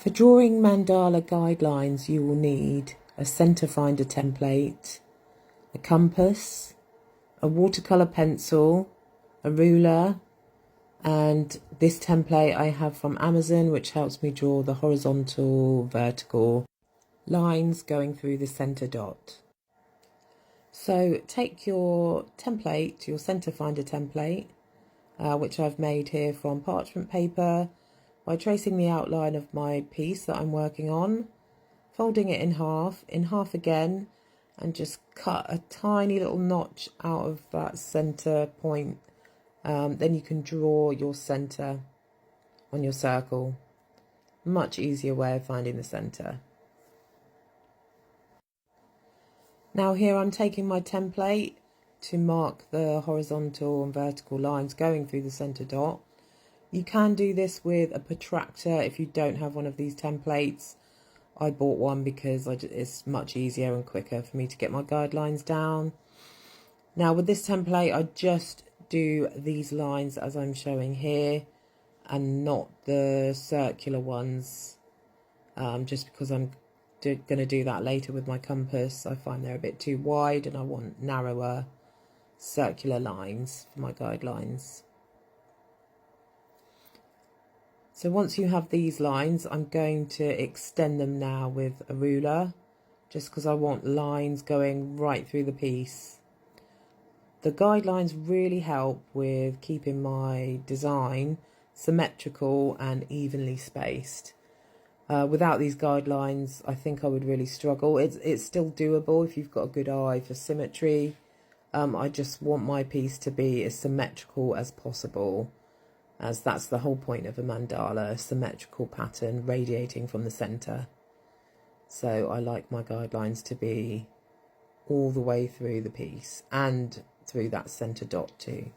For drawing mandala guidelines, you will need a centre finder template, a compass, a watercolour pencil, a ruler, and this template I have from Amazon, which helps me draw the horizontal, vertical lines going through the centre dot. So take your template, your centre finder template, which I've made here from parchment paper, by tracing the outline of my piece that I'm working on, folding it in half again, and just cut a tiny little notch out of that centre point. Then you can draw your centre on your circle. Much easier way of finding the centre. Now here I'm taking my template to mark the horizontal and vertical lines going through the centre dot. You can do this with a protractor if you don't have one of these templates. I bought one because it's much easier and quicker for me to get my guidelines down. Now with this template, I just do these lines as I'm showing here and not the circular ones, just because I'm going to do that later with my compass. I find they're a bit too wide and I want narrower circular lines for my guidelines. So once you have these lines, I'm going to extend them now with a ruler, just because I want lines going right through the piece. The guidelines really help with keeping my design symmetrical and evenly spaced. Without these guidelines, I think I would really struggle. It's still doable if you've got a good eye for symmetry. I just want my piece to be as symmetrical as possible, as that's the whole point of a mandala, a symmetrical pattern radiating from the centre. So I like my guidelines to be all the way through the piece and through that centre dot too.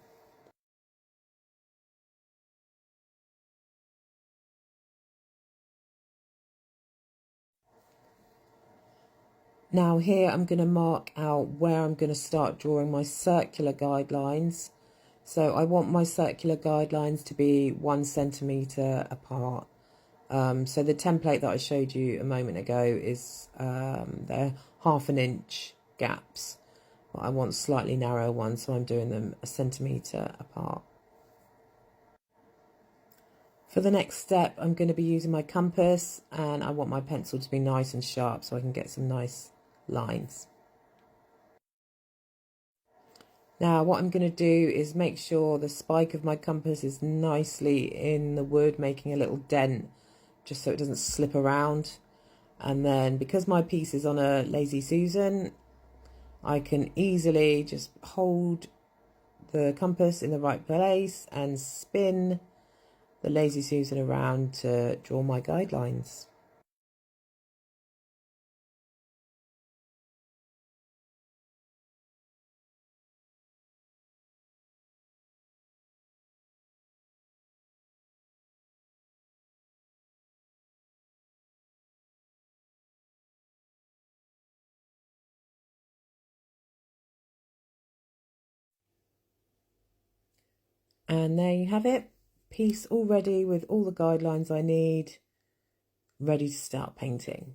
Now here I'm going to mark out where I'm going to start drawing my circular guidelines. So I want my circular guidelines to be 1 centimetre apart. So the template that I showed you a moment ago is they're 1/2 inch gaps, but I want slightly narrower ones, so I'm doing them 1 centimetre apart. For the next step, I'm going to be using my compass, and I want my pencil to be nice and sharp so I can get some nice lines. Now what I'm going to do is make sure the spike of my compass is nicely in the wood, making a little dent just so it doesn't slip around. And then because my piece is on a Lazy Susan, I can easily just hold the compass in the right place and spin the Lazy Susan around to draw my guidelines. And there you have it, piece all ready with all the guidelines I need, ready to start painting.